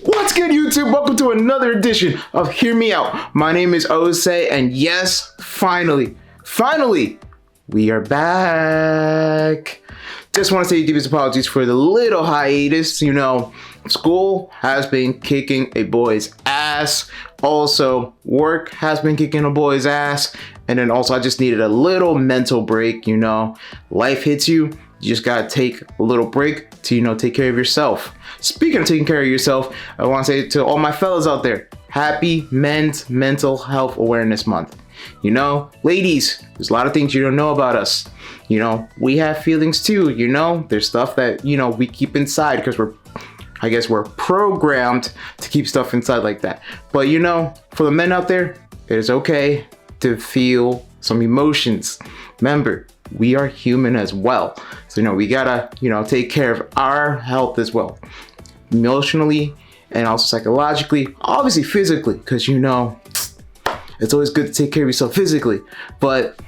What's good, YouTube? Welcome to another edition of Hear Me Out. My name is Ose, and yes, finally, we are back. Just want to say deepest apologies for the little hiatus. You know, school has been kicking a boy's ass. Also, work has been kicking a boy's ass. And then also, I just needed a little mental break. You know, life hits you. You just gotta take a little break to, take care of yourself. Speaking of taking care of yourself, I want to say to all my fellas out there, happy Men's Mental Health Awareness Month. You know, ladies, there's a lot of things you don't know about us. You know, we have feelings too, there's stuff that, we keep inside because we're programmed to keep stuff inside like that. But for the men out there, it is okay to feel some emotions. Remember, we are human as well. So, we gotta, take care of our health as well. Emotionally and also psychologically, obviously physically, because, it's always good to take care of yourself physically. But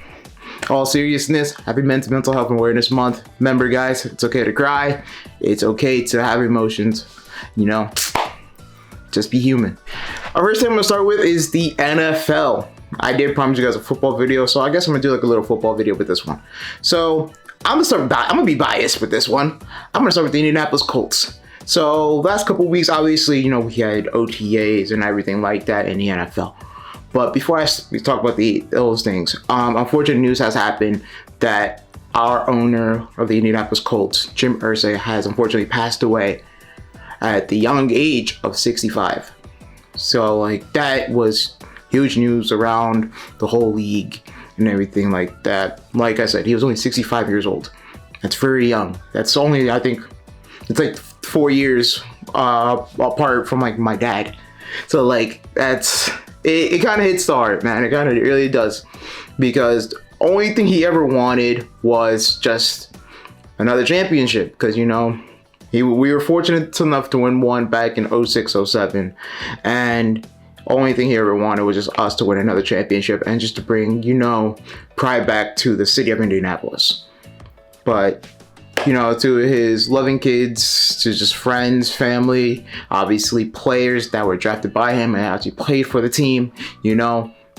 all seriousness, happy Men's Mental Health Awareness Month. Remember, guys, it's okay to cry. It's okay to have emotions. Just be human. Our first thing I'm gonna start with is the NFL. I did promise you guys a football video, so I guess I'm gonna do like a little football video with this one. So I'm gonna be biased with this one. I'm gonna start with the Indianapolis Colts. So last couple weeks, obviously, we had OTAs and everything like that in the NFL. But before we talk about those things, unfortunate news has happened that our owner of the Indianapolis Colts, Jim Irsay, has unfortunately passed away at the young age of 65. So that was huge news around the whole league and everything like that. Like I said, he was only 65 years old. That's very young. That's only, I think, it's like 4 years apart from my dad. So that's, it kind of hits the heart, man. It really does. Because the only thing he ever wanted was just another championship. Because, we were fortunate enough to win one back in 06-07. And only thing he ever wanted was just us to win another championship and just to bring, pride back to the city of Indianapolis. But, to his loving kids, to just friends, family, obviously players that were drafted by him and actually played for the team,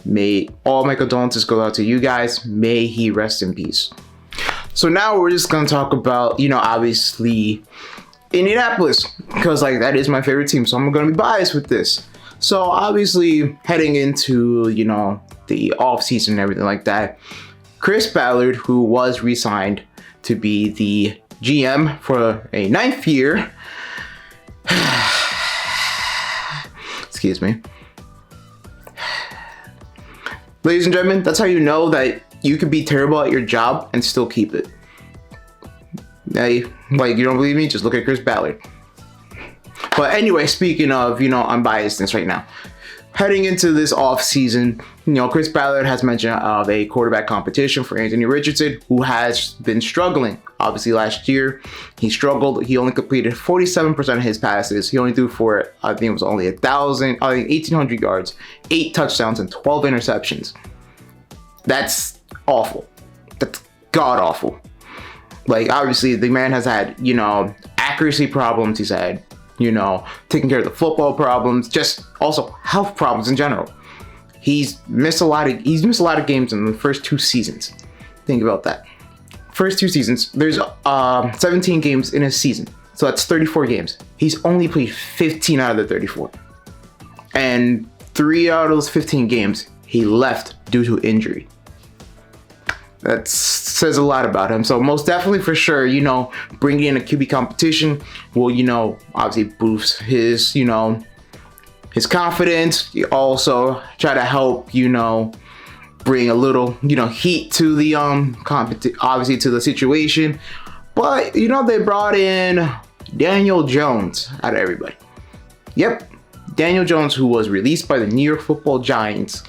may all my condolences go out to you guys. May he rest in peace. So now we're just going to talk about, obviously Indianapolis, because that is my favorite team. So I'm going to be biased with this. So obviously heading into, the off season and everything like that, Chris Ballard, who was re-signed to be the GM for a 9th year, excuse me. Ladies and gentlemen, that's how you know that you can be terrible at your job and still keep it. Hey, you don't believe me? Just look at Chris Ballard. But anyway, speaking of, unbiasedness right now, heading into this off season, Chris Ballard has mentioned of a quarterback competition for Anthony Richardson, who has been struggling. Obviously, last year he struggled. He only completed 47% of his passes. He only threw for, I think it was only 1,800 yards, 8 touchdowns, and 12 interceptions. That's awful. That's god awful. Obviously, the man has had, accuracy problems. He's had, taking care of the football problems, just also health problems in general. He's missed a lot of games in the first 2 seasons. Think about that. First 2 seasons, there's 17 games in a season. So that's 34 games. He's only played 15 out of the 34. And 3 out of those 15 games, he left due to injury. That says a lot about him. So most definitely for sure, bringing in a QB competition will, obviously boost his, his confidence. You also try to help, bring a little, heat to the obviously to the situation. But they brought in Daniel Jones out of everybody. Yep, Daniel Jones, who was released by the New York Football Giants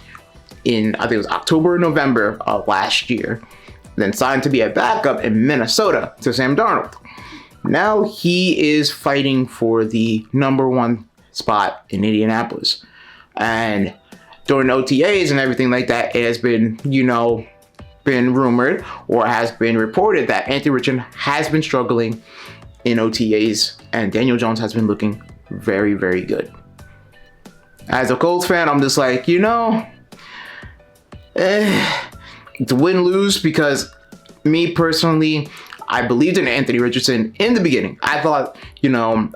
in, I think it was October or November of last year, then signed to be a backup in Minnesota to Sam Darnold. Now he is fighting for the #1 spot in Indianapolis. And during OTAs and everything like that, it has been, been rumored or has been reported that Anthony Richardson has been struggling in OTAs and Daniel Jones has been looking very, very good. As a Colts fan, I'm just like, it's win-lose, because me personally, I believed in Anthony Richardson in the beginning. I thought,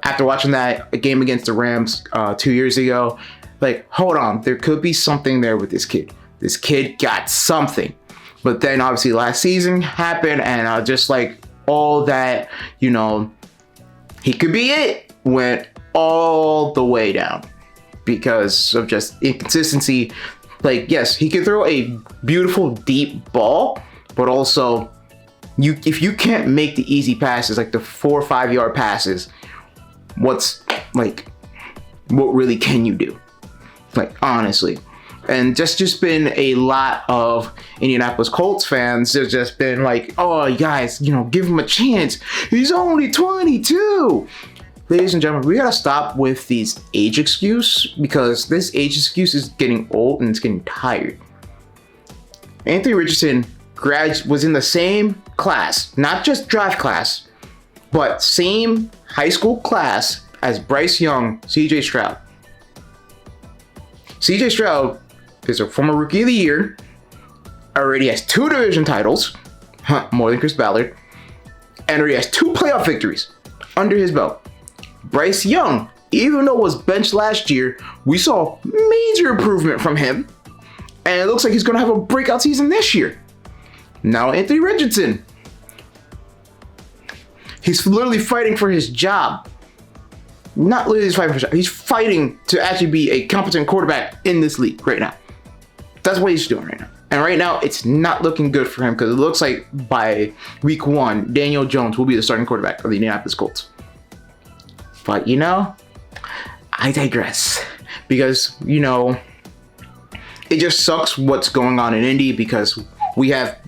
after watching that game against the Rams 2 years ago, like, hold on, there could be something there with this kid. This kid got something. But then obviously last season happened, and just like all that, he could be it, went all the way down because of just inconsistency. Like, yes, he can throw a beautiful deep ball, but also if you can't make the easy passes, like the 4 or 5 yard passes, what really can you do? Like, honestly. And just been a lot of Indianapolis Colts fans. There's just been like, oh, you guys, give him a chance. He's only 22. Ladies and gentlemen, we gotta stop with these age excuse, because this age excuse is getting old and it's getting tired. Anthony Richardson was in the same class, not just draft class, but same high school class as Bryce Young, CJ Stroud. CJ Stroud is a former Rookie of the Year, already has 2 division titles, more than Chris Ballard, and already has 2 playoff victories under his belt. Bryce Young, even though was benched last year, we saw major improvement from him, and it looks like he's going to have a breakout season this year. Now Anthony Richardson, he's literally fighting for his job. Not literally fighting for his job, he's fighting to actually be a competent quarterback in this league right now. That's what he's doing right now. And right now, it's not looking good for him, because it looks like by week 1, Daniel Jones will be the starting quarterback of the Indianapolis Colts. But, I digress. Because, it just sucks what's going on in Indy, because we have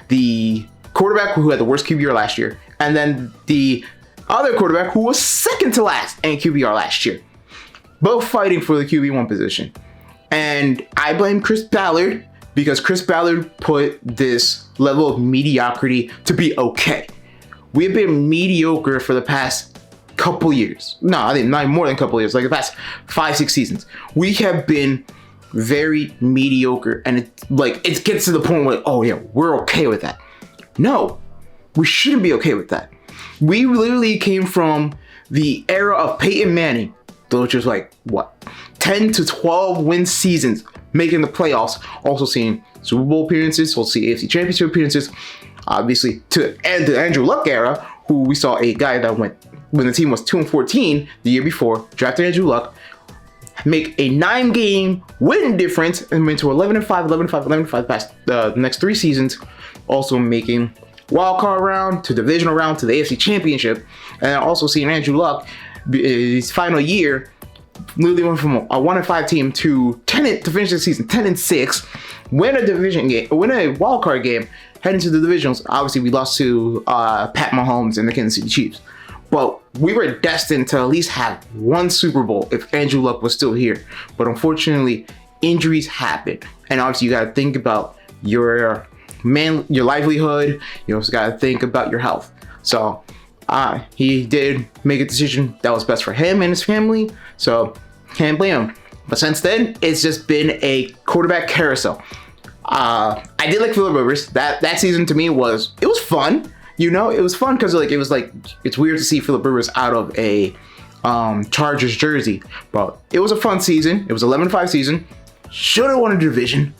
the quarterback who had the worst QBR last year, and then the other quarterback who was second to last in QBR last year. Both fighting for the QB1 position. And I blame Chris Ballard, because Chris Ballard put this level of mediocrity to be okay. We've been mediocre for the past couple years. No, I think not more than a couple years, like the past 5-6 seasons. We have been very mediocre, and it gets to the point where, oh yeah, we're okay with that. No, we shouldn't be okay with that. We literally came from the era of Peyton Manning, which was 10 to 12 win seasons, making the playoffs, also seeing Super Bowl appearances, also see AFC Championship appearances, obviously to the Andrew Luck era, who we saw a guy that went, when the team was 2-14 the year before, drafted Andrew Luck, make a 9-game win difference, and went to 11-5, 11-5, 11-5 past the next 3 seasons, also making wild card round to divisional round to the AFC Championship, and also seeing Andrew Luck, his final year, literally went from a 1-5 team to finish the season 10-6, win a division game, win a wild card game, head into the divisionals. Obviously, we lost to Pat Mahomes and the Kansas City Chiefs, but we were destined to at least have 1 Super Bowl if Andrew Luck was still here. But unfortunately, injuries happen, and obviously you got to think about your livelihood. You also got to think about your health. So he did make a decision that was best for him and his family, so can't blame him. But since then, it's just been a quarterback carousel. I did like Phillip Rivers. That season to me was fun. It was fun because it's weird to see Phillip Rivers out of a Chargers jersey, but it was a fun season. It was 11-5 season. Should have won a division.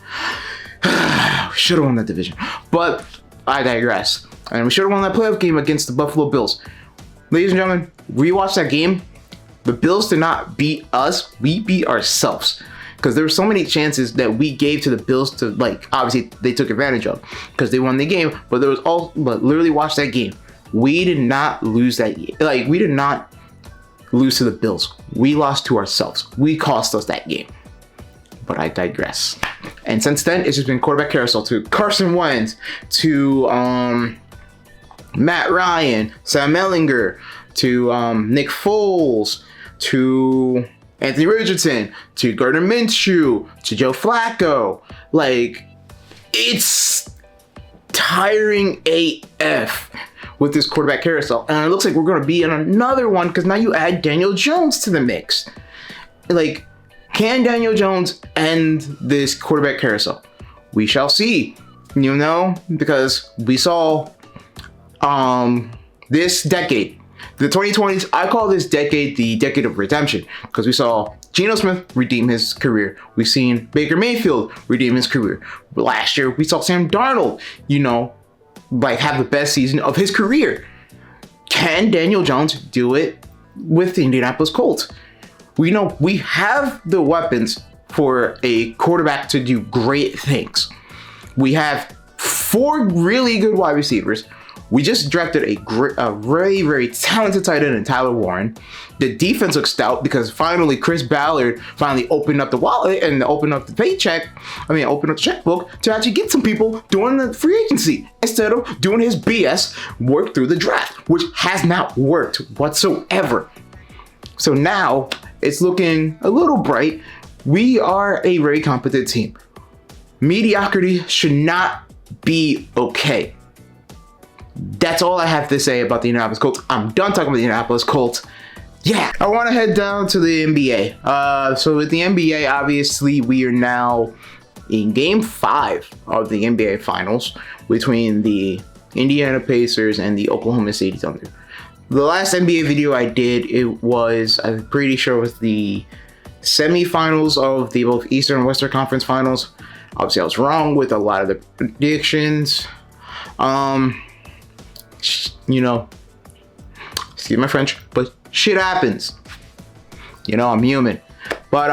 Should have won that division, but I digress. And we should have won that playoff game against the Buffalo Bills. Ladies and gentlemen, rewatch that game. The Bills did not beat us. We beat ourselves. Because there were so many chances that we gave to the Bills to, obviously they took advantage of, because they won the game. But but literally watch that game. We did not lose that game. We did not lose to the Bills. We lost to ourselves. We cost us that game. But I digress. And since then, it's just been quarterback carousel to Carson Wentz, to Matt Ryan, Sam Ehlinger, to Nick Foles, to Anthony Richardson, to Gardner Minshew, to Joe Flacco. It's tiring AF. with this quarterback carousel. And it looks like we're going to be in another one because now you add Daniel Jones to the mix. Like, can Daniel Jones end this quarterback carousel? We shall see, you know, because we saw this decade, the 2020s, I call this decade the decade of redemption, because we saw Geno Smith redeem his career. We've seen Baker Mayfield redeem his career. Last year, we saw Sam Darnold, you know, like have the best season of his career. Can Daniel Jones do it with the Indianapolis Colts? We know we have the weapons for a quarterback to do great things. We have 4 really good wide receivers. We just drafted a very, very talented tight end in Tyler Warren. The defense looks stout because finally Chris Ballard finally opened up the wallet and opened up the opened up the checkbook to actually get some people doing the free agency instead of doing his BS work through the draft, which has not worked whatsoever. So now it's looking a little bright. We are a very competent team. Mediocrity should not be okay. That's all I have to say about the Indianapolis Colts. I'm done talking about the Indianapolis Colts. Yeah, I want to head down to the NBA. So with the NBA, obviously, we are now in Game 5 of the NBA Finals between the Indiana Pacers and the Oklahoma City Thunder. The last NBA video I did, I'm pretty sure it was the semifinals of the both Eastern and Western Conference Finals. Obviously, I was wrong with a lot of the predictions. You know, excuse my French, but shit happens. You know, I'm human. But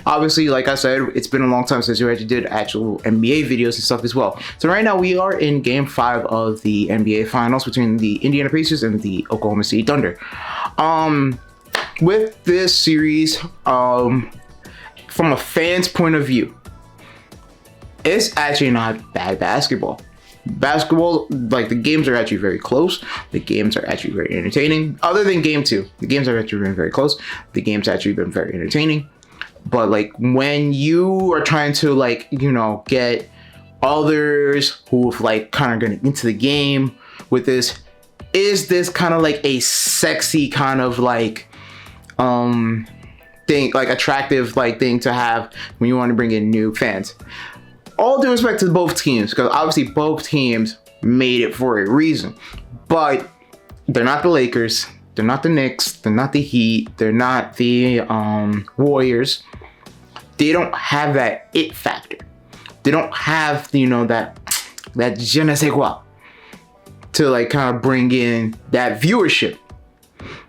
obviously, like I said, it's been a long time since we actually did actual NBA videos and stuff as well. So right now we are in Game 5 of the NBA Finals between the Indiana Pacers and the Oklahoma City Thunder. With this series, from a fan's point of view, it's actually not bad basketball. Basketball, like the games are actually very close. The games are actually very entertaining. Other than Game 2, the games have actually been very close. The game's actually been very entertaining. But like when you are trying to like, you know, get others who've like kind of getting into the game with this, is this kind of like a sexy kind of like thing, like attractive like thing to have when you want to bring in new fans? All due respect to both teams, because obviously both teams made it for a reason. But they're not the Lakers, they're not the Knicks, they're not the Heat, they're not the Warriors. They don't have that it factor. They don't have, you know, that je ne sais quoi to like kind of bring in that viewership.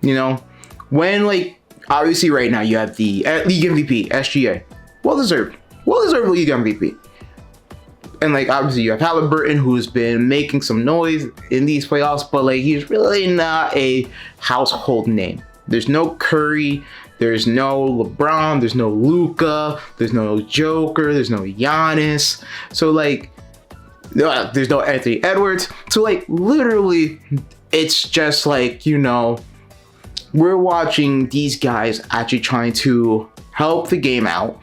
You know, when like obviously right now you have the league MVP, SGA, well deserved league MVP. And like obviously you have Halliburton, who's been making some noise in these playoffs, but like he's really not a household name. There's no Curry, there's no LeBron, there's no Luka, there's no Joker, there's no Giannis. So like there's no Anthony Edwards. So like literally it's just like, you know, we're watching these guys actually trying to help the game out.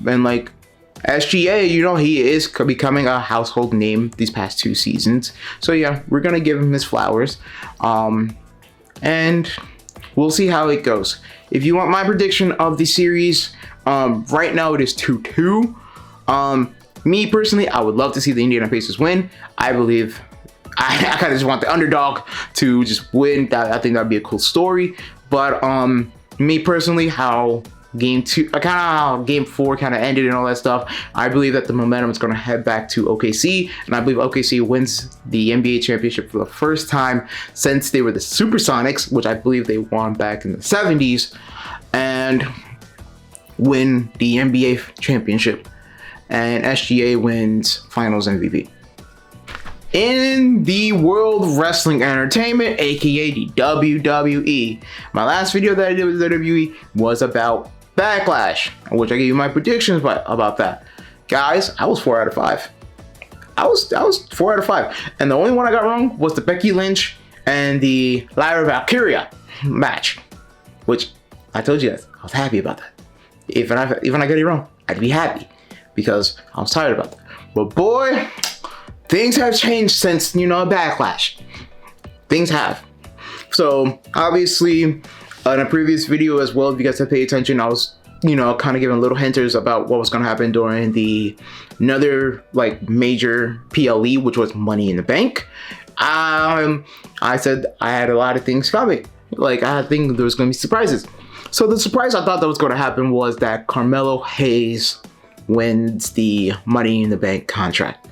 And like SGA, you know, he is becoming a household name these past 2 seasons. So yeah, we're gonna give him his flowers. And we'll see how it goes. If you want my prediction of the series, right now it is 2-2. Me personally, I would love to see the Indiana Pacers win. I believe I kind of just want the underdog to just win. I think that'd be a cool story. But me personally, how Game 4 kind of ended and all that stuff, I believe that the momentum is going to head back to OKC, and I believe OKC wins the NBA championship for the first time since they were the Supersonics, which I believe they won back in the 70s, and win the NBA championship, and SGA wins Finals MVP. In the World Wrestling Entertainment, aka the WWE, my last video that I did with WWE was about Backlash, which I gave you my predictions about that. Guys, I was 4 out of 5. I was 4 out of 5, and the only one I got wrong was the Becky Lynch and the Lyra Valkyria match, which I told you guys I was happy about that. Even I get it wrong, I'd be happy because I was tired about that. But boy, things have changed since, you know, Backlash. Things have. So obviously, in a previous video as well, if you guys have paid attention, I was, you know, kind of giving little hinters about what was going to happen during another like major PLE, which was Money in the Bank. I said I had a lot of things coming. Like, I think there was going to be surprises. So the surprise I thought that was going to happen was that Carmelo Hayes wins the Money in the Bank contract,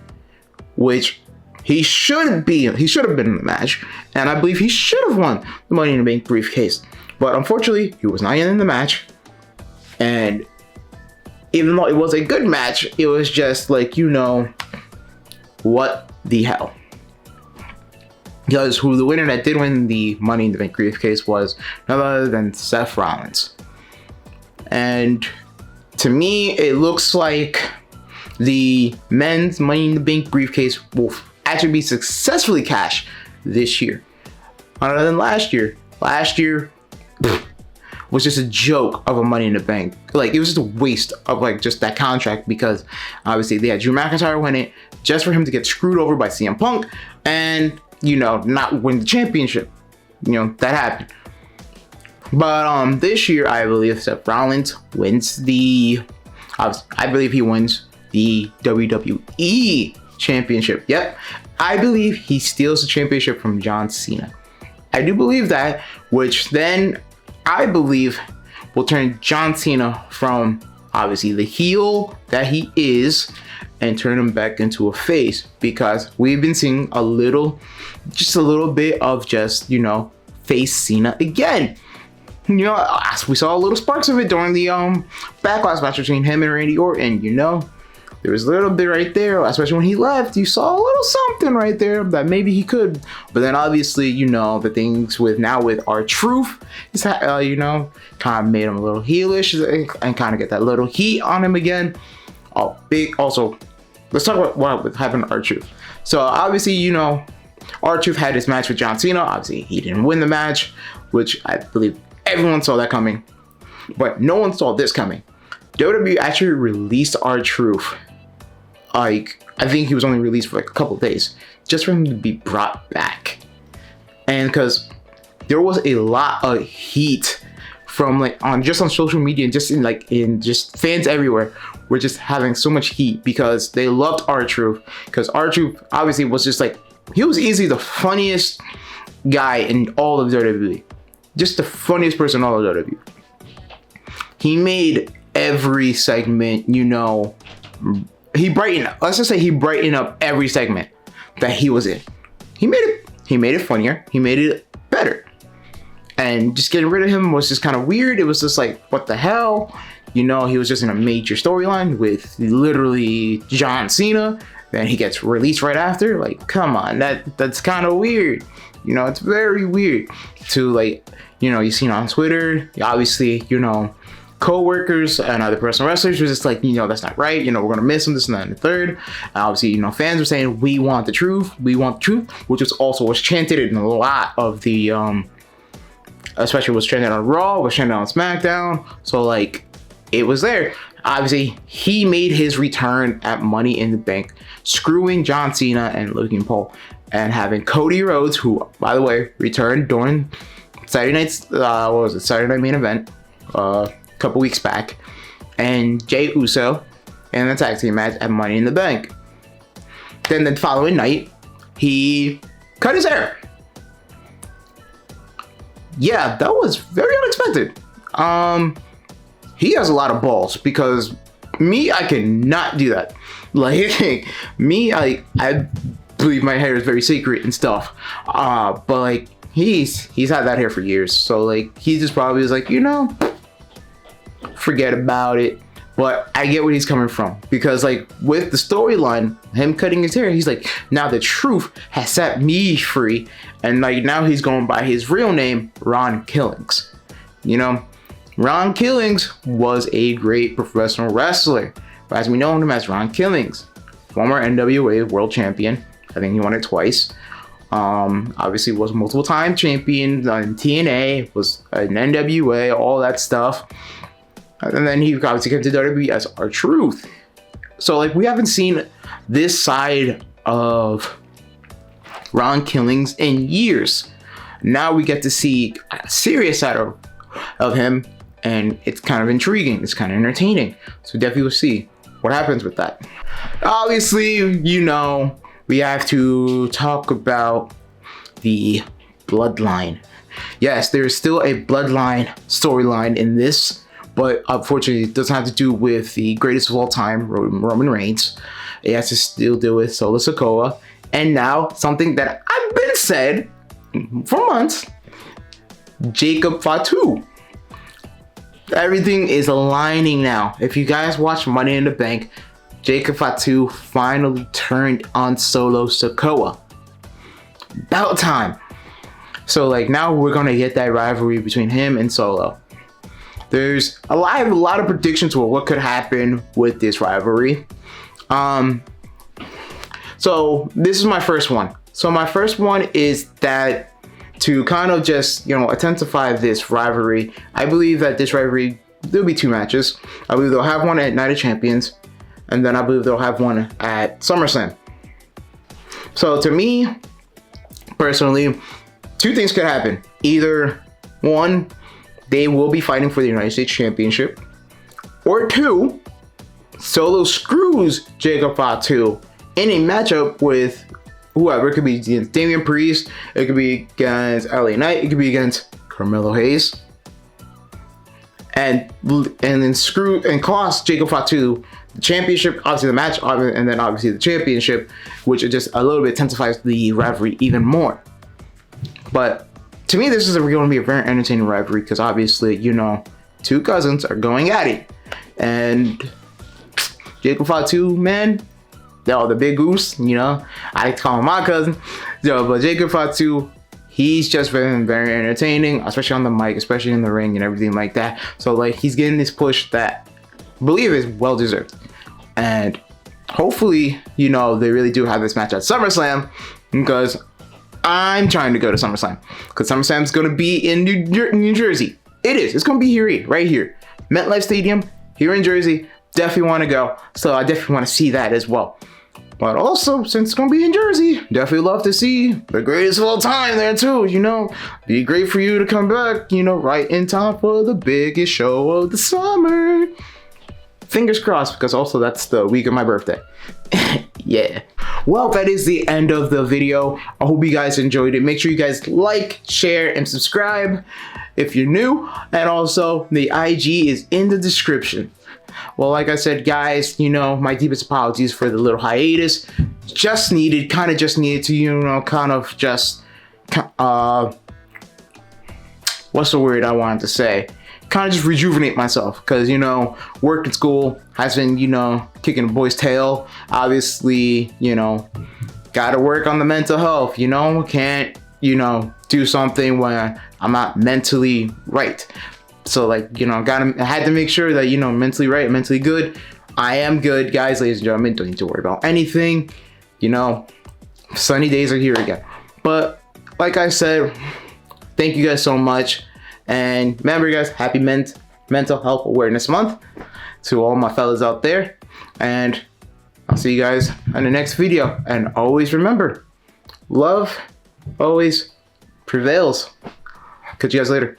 which he should have been in the match, and I believe he should have won the Money in the Bank briefcase. But unfortunately, he was not in the match. And even though it was a good match, it was just like, you know, what the hell? Because the winner that did win the Money in the Bank briefcase was none other than Seth Rollins. And to me, it looks like the men's Money in the Bank briefcase will actually be successfully cashed this year. Other than last year. Last year was just a joke of a Money in the Bank. Like, it was just a waste of like just that contract, because obviously they had Drew McIntyre win it just for him to get screwed over by CM Punk and, you know, not win the championship. You know, that happened. But this year, I believe Seth Rollins wins I believe he wins the WWE championship. Yep. I believe he steals the championship from John Cena. I do believe that, which then I believe will turn John Cena from obviously the heel that he is and turn him back into a face, because we've been seeing just a little bit of just, you know, face Cena again. You know, we saw little sparks of it during the backlash match between him and Randy Orton. You know, there was a little bit right there, especially when he left. You saw a little something right there that maybe he could. But then obviously, you know, the things with R-Truth is, you know, kind of made him a little heelish and kind of get that little heat on him again. Also, let's talk about what happened to R-Truth. So obviously, you know, R-Truth had his match with John Cena. Obviously, he didn't win the match, which I believe everyone saw that coming. But no one saw this coming. WWE actually released R-Truth. Like, I think he was only released for like a couple of days just for him to be brought back. And because there was a lot of heat from like on social media and just in just fans everywhere were just having so much heat because they loved R-Truth, because R-Truth obviously was just like, he was easily the funniest guy in all of WWE. Just the funniest person in all of WWE. He made every segment, you know, let's just say he brightened up every segment that he was in. He made it funnier. He made it better. And just getting rid of him was just kind of weird. It was just like, what the hell? You know, he was just in a major storyline with literally John Cena. Then he gets released right after. Like, come on, that's kind of weird. You know, it's very weird to, like, you know, you seen on Twitter, obviously, you know, co-workers and other professional wrestlers were just like, you know, that's not right. You know, we're going to miss him, this and that and the third. And obviously, you know, fans were saying, we want the truth, which was chanted in a lot of the, especially was chanted on Raw, was chanted on SmackDown. So, like, it was there. Obviously, he made his return at Money in the Bank, screwing John Cena and Logan Paul, and having Cody Rhodes, who, by the way, returned during Saturday Night Main Event a couple weeks back, and Jey Uso in the tag team match at Money in the Bank. Then the following night, he cut his hair. Yeah, that was very unexpected. He has a lot of balls, because me, I cannot do that. Like, me, I believe my hair is very secret and stuff. But like, he's had that hair for years. So like, he just probably was like, you know, forget about it. But I get where he's coming from, because like with the storyline, him cutting his hair, he's like, now the truth has set me free. And like, now he's going by his real name, Ron Killings. You know, Ron Killings was a great professional wrestler, but as we know him as Ron Killings, former NWA world champion. I think he won it twice. Obviously was multiple time champion on TNA, was an NWA, all that stuff. And then he obviously came to WWE as R-Truth. So like, we haven't seen this side of Ron Killings in years. Now we get to see a serious side of him, and it's kind of intriguing. It's kind of entertaining. So definitely we'll see what happens with that. Obviously, you know, we have to talk about the bloodline. Yes, there's still a bloodline storyline in this, but unfortunately it doesn't have to do with the greatest of all time, Roman Reigns. It has to still deal with Solo Sikoa. And now, something that I've been said for months, Jacob Fatu. Everything is aligning now. If you guys watch Money in the Bank, Jacob Fatu finally turned on Solo Sikoa. About time. So like now we're gonna get that rivalry between him and Solo. There's a lot of predictions for what could happen with this rivalry. So this is my first one. So my first one is that to kind of just, you know, intensify this rivalry, I believe that this rivalry, there'll be 2 matches. I believe they'll have one at Night of Champions, and then I believe they'll have one at SummerSlam. So to me, personally, 2 things could happen. Either 1, they will be fighting for the United States Championship, or 2, Solo screws Jacob Fatu in a matchup with whoever. It could be against Damian Priest, it could be against LA Knight, it could be against Carmelo Hayes, and then screw and cost Jacob Fatu the championship, obviously the match, and then obviously the championship, which just a little bit intensifies the rivalry even more. But to me, this is going to be a very entertaining rivalry because obviously, you know, 2 cousins are going at it, and Jacob Fatu, man, the big goose, you know, I like to call him my cousin. But Jacob Fatu, he's just been very entertaining, especially on the mic, especially in the ring and everything like that. So like he's getting this push that I believe is well deserved. And hopefully, you know, they really do have this match at SummerSlam, because I'm trying to go to SummerSlam, because SummerSlam's going to be in New Jersey. It is. It's going to be here, right here. MetLife Stadium, here in Jersey. Definitely want to go. So I definitely want to see that as well. But also, since it's going to be in Jersey, definitely love to see the greatest of all time there too, you know. Be great for you to come back, you know, right in time for the biggest show of the summer. Fingers crossed, because also that's the week of my birthday. Yeah. Well, that is the end of the video. I hope you guys enjoyed it. Make sure you guys like, share, and subscribe if you're new. And also, the IG is in the description. Well, like I said, guys, you know, my deepest apologies for the little hiatus. Kind of just needed to, you know, kind of just, what's the word I wanted to say? Kind of just rejuvenate myself, because, you know, work and school has been, you know, kicking a boy's tail. Obviously, you know, gotta work on the mental health, you know, can't, you know, do something when I'm not mentally right. So like, you know, I had to make sure that, you know, mentally right, mentally good. I am good, guys, ladies and gentlemen. Don't need to worry about anything. You know, sunny days are here again. But like I said, thank you guys so much. And remember, guys, happy Mental Health Awareness Month to all my fellas out there. And I'll see you guys in the next video. And always remember, love always prevails. Catch you guys later.